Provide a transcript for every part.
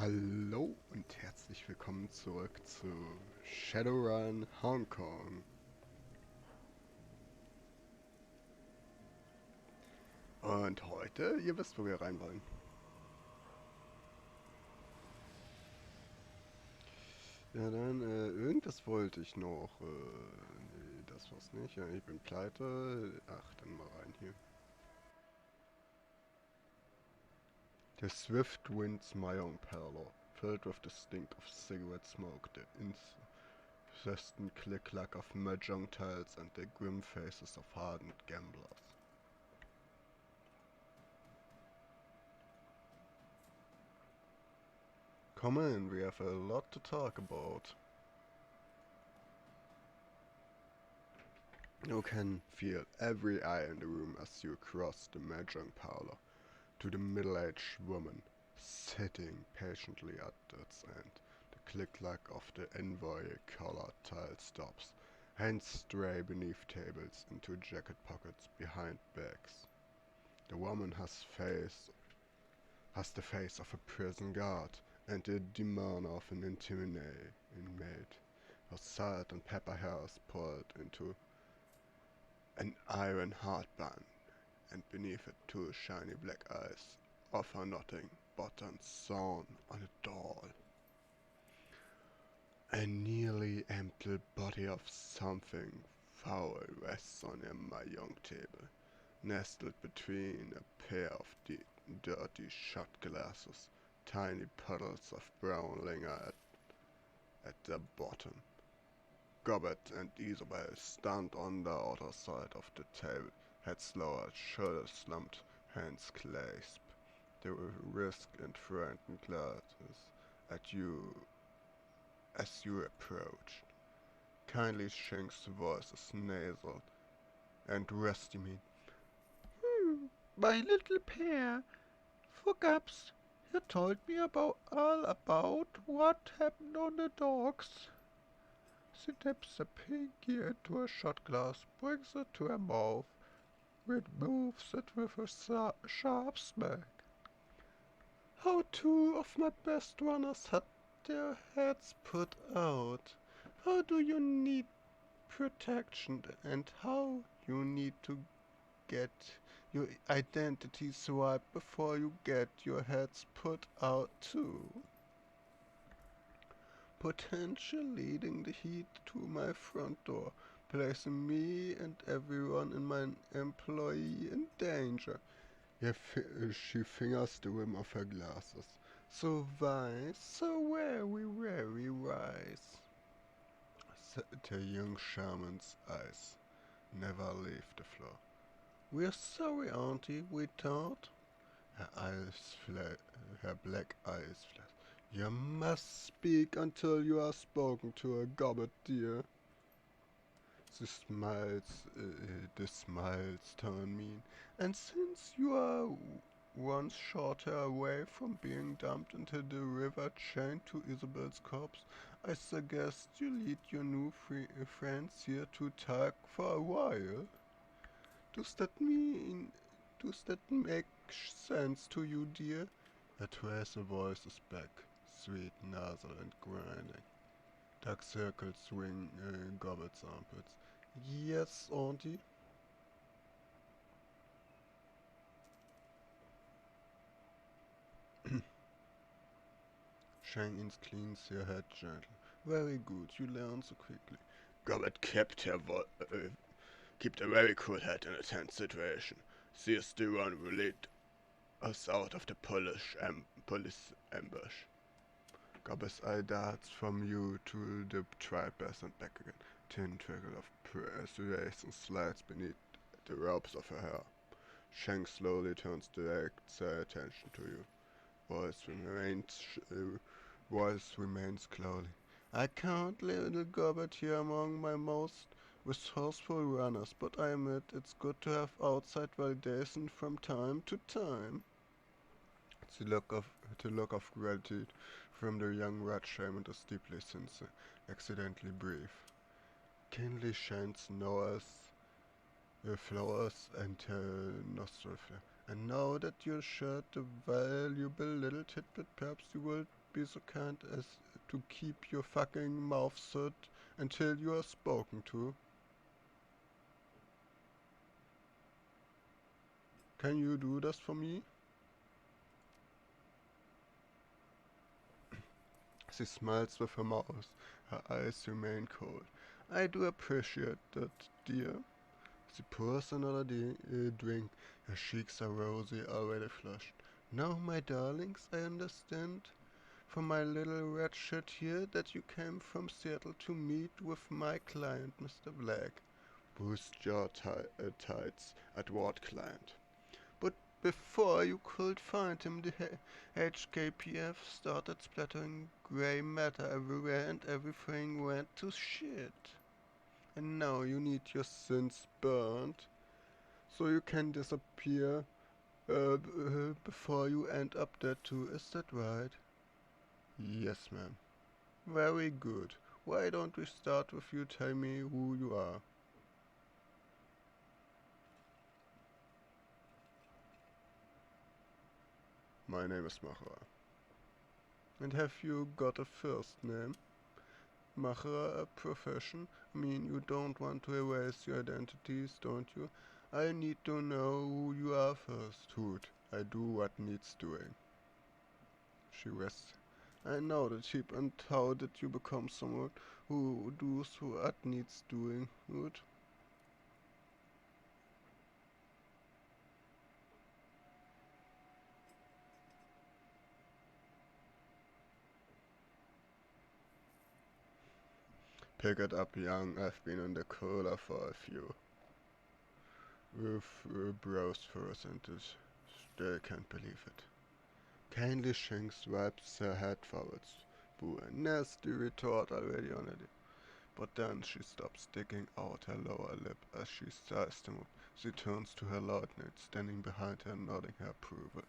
Hallo und herzlich willkommen zurück zu Shadowrun Hong Kong. Und heute, ihr wisst, wo wir rein wollen. Ja dann, irgendwas wollte ich noch. Nee, das war's nicht. Ja, ich bin pleite. Ach, dann mal rein hier. The swift wind's my own parlor, filled with the stink of cigarette smoke, the incessant click-clack of mahjong tiles and the grim faces of hardened gamblers. Come in, we have a lot to talk about. You can feel every eye in the room as you cross the mahjong parlor to the middle-aged woman sitting patiently at its end. The click-clack of the envoy-colored tile stops. Hands stray beneath tables into jacket pockets behind bags. The woman has the face of a prison guard and the demeanor of an inmate. Her salt and pepper hair is pulled into an iron hard bun, and beneath it two shiny black eyes offer nothing but a sewn on a doll. A nearly empty body of something foul rests on a mahjong table, nestled between a pair of dirty shot glasses. Tiny puddles of brown linger at the bottom. Gobbet and Isabel stand on the other side of the table, heads lowered, shoulders slumped, hands clasped. They risk and frightened glances at you as you approached. Kindly Shink's voice is nasal and rusty mean. My little pair, for Gaps, he told me all about what happened on the docks. She dips a pinky into a shot glass, brings it to her mouth, removes it with a sharp smack. How two of my best runners had their heads put out. How do you need protection and how you need to get your identities right before you get your heads put out too. Potential leading the heat to my front door, placing me and everyone in my employ in danger. She fingers the rim of her glasses. So wise, so very, very wise. The young shaman's eyes never leave the floor. We're sorry, Auntie, we thought. Her black eyes flash. You must speak until you are spoken to, a gobbet, dear. The smiles turn mean. And since you are once shorter away from being dumped into the river chained to Isabel's corpse, I suggest you lead your new friends here to talk for a while. Does that make sense to you, dear? Her tracer voice is back, sweet, nasal, and grinding. Dark circles ring Gobbet's armpits. Yes, Auntie. Shang cleans her head gently. Very good, you learn so quickly. Gobbet kept a very cool head in a tense situation. She is the one who led us out of the police ambush. Gobbet's eye darts from you to the tripers and back again. Thin trickle of persuasion slides beneath the ropes of her hair. Shang slowly turns direct their attention to you. Voice remains closely. I count little Gobbet here among my most resourceful runners, but I admit it's good to have outside validation from time to time. The look of gratitude from the young rat shaman is deeply sincere, accidentally brief. Keenly shines Noah's flowers and her nostril flare. I know that you shared the valuable little tidbit. Perhaps you will be so kind as to keep your fucking mouth shut until you are spoken to. Can you do this for me? She smiles with her mouth. Her eyes remain cold. I do appreciate that, dear. She pours another drink. Her cheeks are rosy, already flushed. Now, my darlings, I understand from my little red shit here that you came from Seattle to meet with my client, Mr. Black. Bruce jaw tights at what client? But before you could find him, the HKPF started splattering grey matter everywhere and everything went to shit. And now you need your sins burned so you can disappear before you end up dead too. Is that right? Yes, ma'am. Very good. Why don't we start with you telling me who you are? My name is Machra. And have you got a first name? Machra a profession? I mean, you don't want to erase your identities, don't you? I need to know who you are first, Hoot. I do what needs doing. She rests. I know the cheap, and how did you become someone who does what needs doing, Hoot? Pick it up, young. I've been in the cooler for a few. Ruth browsed for a sentence. Still can't believe it. Kindly Shanks wipes her head forwards. Boo, a nasty retort already on it. But then she stops sticking out her lower lip as she sized him up. She turns to her lieutenant, standing behind her, nodding her approval.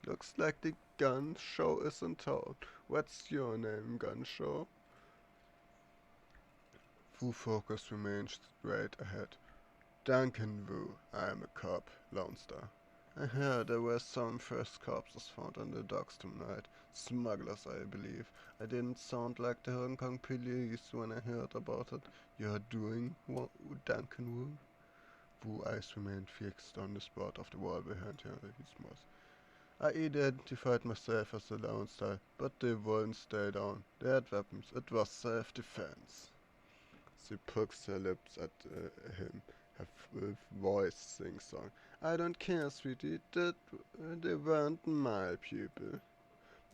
Looks like the gun show is in town. What's your name, gun show? Wu focus remains straight ahead. Duncan Wu, I'm a cop, Lone Star. I heard there were some fresh corpses found on the docks tonight. Smugglers, I believe. I didn't sound like the Hong Kong police when I heard about it. You're doing Duncan Wu? Wu's eyes remained fixed on the spot of the wall behind her. He smiles. I identified myself as a Lone Star, but they wouldn't stay down. They had weapons. It was self-defense. She pokes her lips at him, her voice sing-song. I don't care, sweetie, they weren't my people.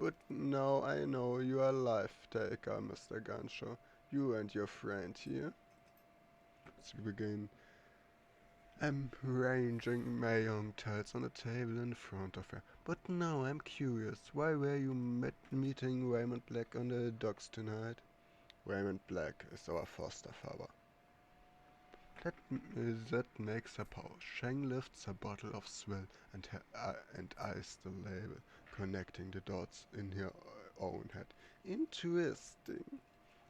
But now I know you are a life-taker, Mr. Gunshaw. You and your friend here. She began arranging mahjong tiles on a table in front of her. But now I'm curious, why were you meeting Raymond Black on the docks tonight? Raymond Black is our foster father. That makes her pause. Shang lifts her bottle of swill and eyes the label, connecting the dots in her own head. Interesting.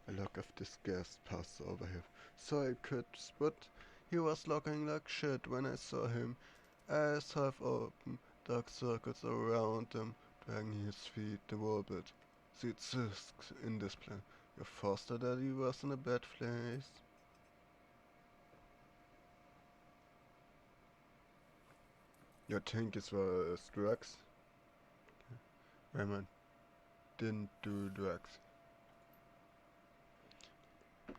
A look of disgust passed over him. So I could spot he was looking like shit when I saw him. Eyes half open, dark circles around him, dragging his feet the warbit. See discs in display. Your foster daddy was in a bad place. You think it was drugs? Raymond didn't do drugs.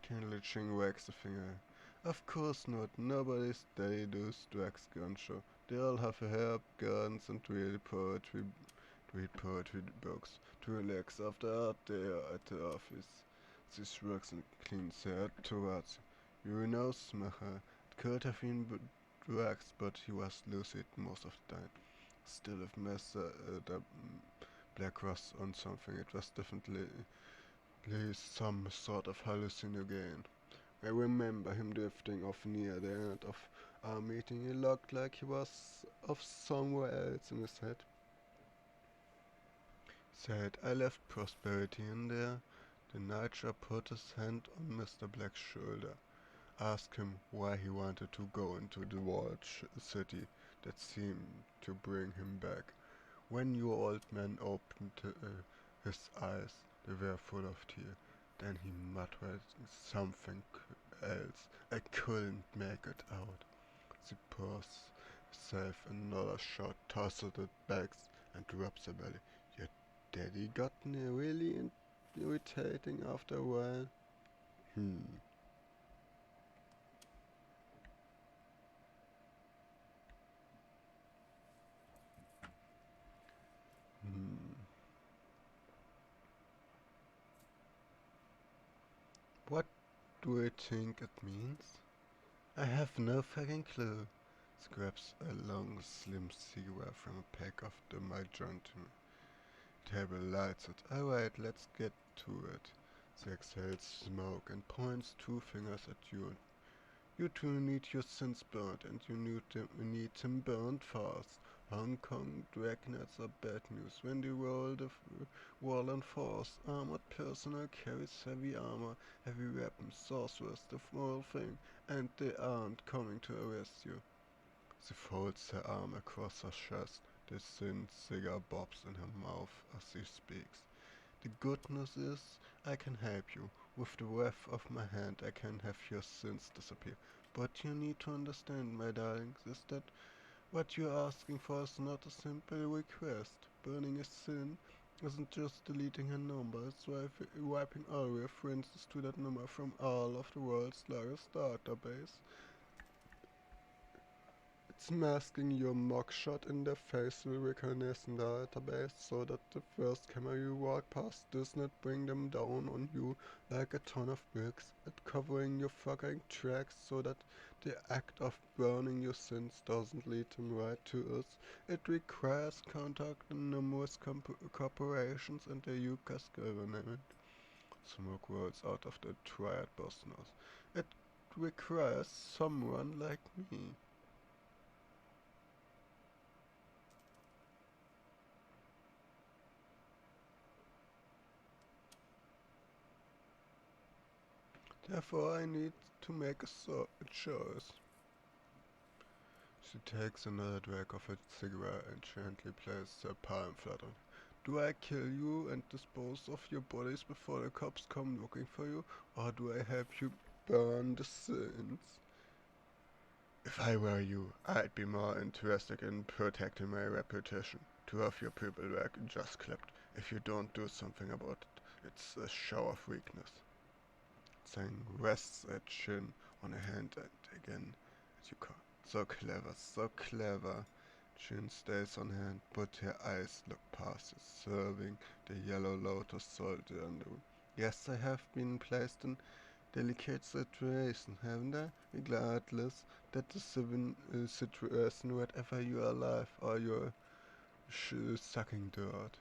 Kindly Ching wags a finger. Of course not. Nobody's daddy does drugs, Gunshaw. They all have herb gardens and read poetry books to relax after a hard day at the office. She shrugs and cleans her head towards you. You know, Smacher, it could have been drugs, but he was lucid most of the time. Still, if Master Black was on something, it was definitely some sort of hallucinogen. I remember him drifting off near the end of our meeting. He looked like he was off somewhere else in his head. Said, I left Prosperity in there. The Nightjar put his hand on Mr. Black's shoulder. Asked him why he wanted to go into the walled city. that seemed to bring him back. When your old man opened his eyes, they were full of tears. Then he muttered something else. I couldn't make it out. She pours herself another shot, tosses it back, and drops her belly. Your daddy got really irritating after a while. Hmm. Hmm. What do you think it means? I have no fucking clue. She grabs a long, slim cigarette from a pack of the Magenta table, lights it. Alright, let's get to it. She exhales smoke and points two fingers at you. You two need your sins burned, and you need them burned fast. Hong Kong dragnets are bad news. When the world of wall and force, armored personnel carries heavy armor, heavy weapons, sorcerers, the whole thing, and they aren't coming to arrest you. She folds her arm across her chest. The thin cigar bobs in her mouth as she speaks. The good news is, I can help you. With the wave of my hand I can have your sins disappear. But you need to understand, my darlings, is that what you're asking for is not a simple request. Burning a sin isn't just deleting a number, it's wiping all references to that number from all of the world's largest database. It's masking your mugshot in their facial recognition database so that the first camera you walk past does not bring them down on you like a ton of bricks. It's covering your fucking tracks so that the act of burning your sins doesn't lead them right to us. It requires contacting numerous corporations and the UCAS government. Smoke rolls out of the triad boss nose. It requires someone like me. Therefore, I need to make a choice. She takes another drag of her cigarette and gently places her palm flat on. Do I kill you and dispose of your bodies before the cops come looking for you, or do I help you burn the sins? If I were you, I'd be more interested in protecting my reputation. Two of your people were just clipped. If you don't do something about it, it's a show of weakness. Tseng rests her chin on her hand and again as you call. So clever, so clever. Chin stays on hand, but her eyes look past you, serving the yellow lotus soldier in the room. Yes, I have been placed in delicate situation, haven't I? Regardless that the situation, whatever you are alive or you're sucking dirt.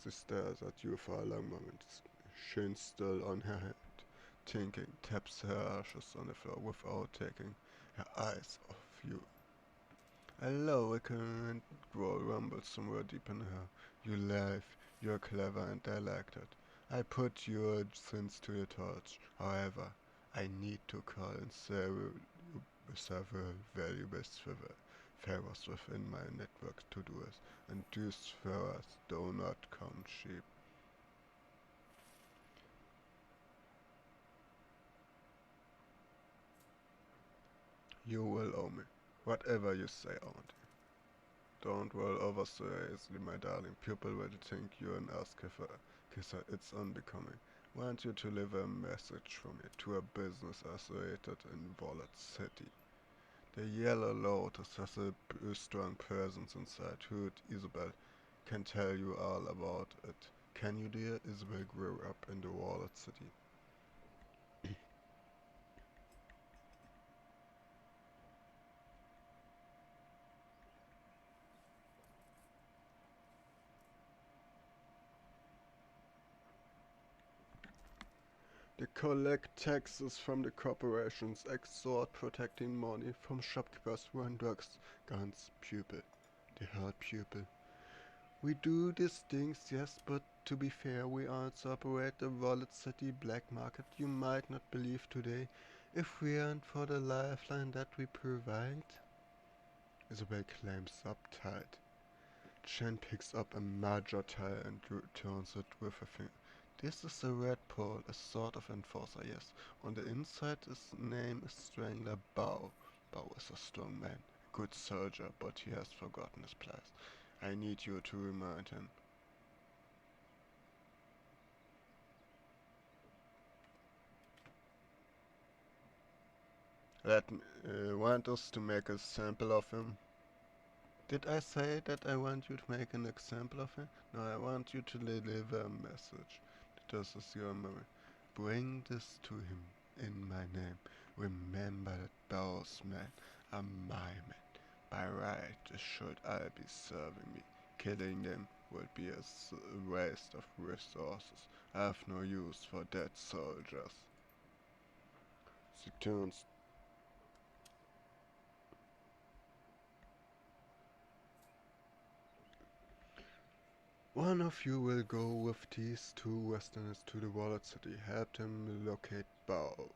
She stares at you for a long moment, chin still on her hand. Thinking, taps her ashes on the floor without taking her eyes off you. A low, recurrent growl rumbles somewhere deep in her. You laugh, you're clever and I like that. I put your sins to the torch. However, I need to call in several valuable favors within my network to do it, and these favors do not come cheap. You will owe me. Whatever you say, Auntie. Don't roll over so easily, my darling. People will think you're an ass kisser. It's unbecoming. Want you to deliver a message from me to a business associated in Wallet City. The Yellow Lotus has a strong presence inside. Who Isabel can tell you all about it. Can you, dear? Isabel grew up in the Wallet City. They collect taxes from the corporations, extort protecting money from shopkeepers, run drugs, guns, pupil. They hurt pupil. We do these things, yes, but to be fair, we also operate the Wallet City black market you might not believe today if we aren't for the lifeline that we provide. Isabel claims subtitle. Chen picks up a major tile and returns it with a finger. This is the Red Pole, a sort of enforcer, yes. On the inside his name is Strangler Bao. Bao is a strong man, a good soldier, but he has forgotten his place. I need you to remind him. Want us to make a sample of him? Did I say that I want you to make an example of him? No, I want you to deliver a message. This is your memory. Bring this to him in my name. Remember that those men are my men. By right, they should all be serving me. Killing them would be a waste of resources. I have no use for dead soldiers. She turns. One of you will go with these two Westerners to the Wallet City, help them locate Bao,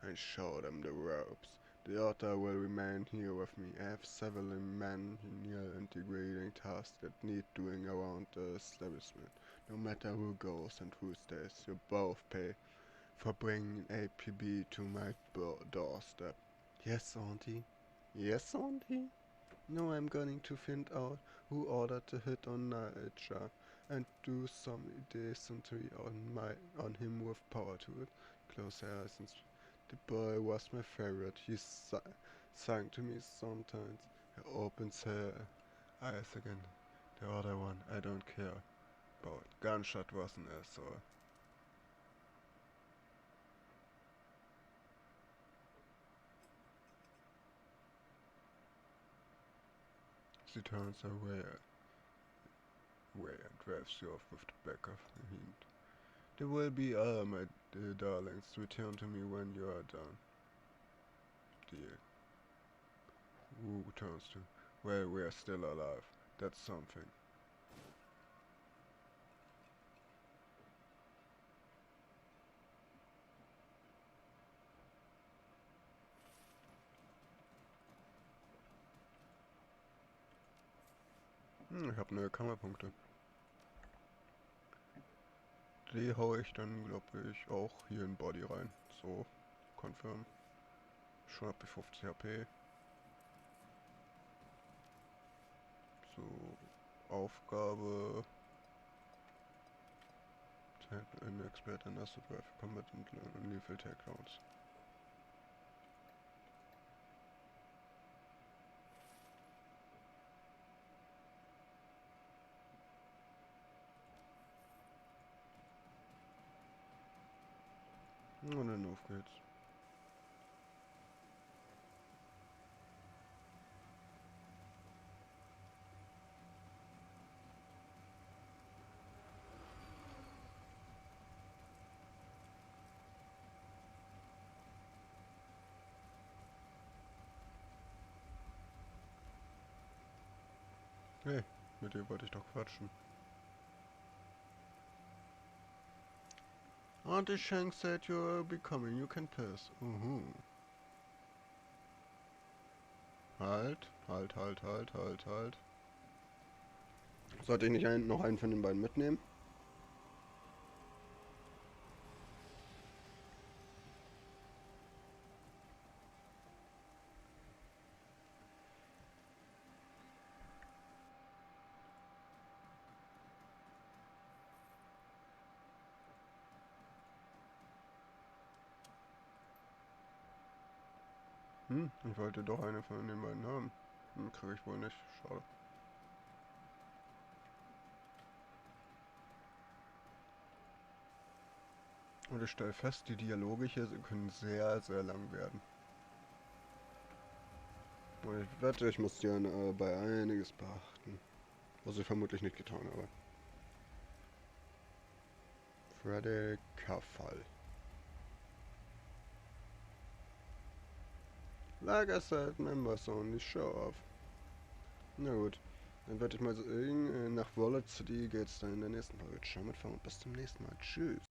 and show them the ropes. The other will remain here with me. I have several manual and degrading tasks that need doing around the establishment. No matter who goes and who stays, you both pay for bringing APB to my doorstep. Yes, Auntie? Yes, Auntie? No, I'm going to find out who ordered the hit on Nigel and do some dysentery on him with power to it. Close your eyes and the boy was my favorite. He sang to me sometimes. He opens her eyes again. The other one, I don't care about. Gunshot was an asshole. She turns away and drives you off with the back of the hand. There will be all my darlings. Return to me when you are done. Dear. Who turns to? Well, we are still alive. That's something. Ich habe neue Kammerpunkte. Die hau ich dann, glaube ich, auch hier in Body rein. So, confirm. Schon ab 50 HP. So, Aufgabe. An expert in Asset Drive Combat and Lethal Takedowns. Und dann auf geht's. Hey, mit dir wollte ich doch quatschen. Auntie Shang said you'll be coming, you can pass. Halt. Sollte ich nicht noch einen von den beiden mitnehmen? Ich wollte doch eine von den beiden haben. Kriege ich wohl nicht. Schade. Und ich stelle fest, die Dialoge hier können sehr, sehr lang werden. Und ich wette, ich muss dir bei einiges beachten. Was ich vermutlich nicht getan habe. Freddy Kaffall. Like I said, members only show off. Na gut, dann würde ich mal sagen, nach Wallet City geht's dann in der nächsten Folge. Ciao mit V und bis zum nächsten Mal. Tschüss.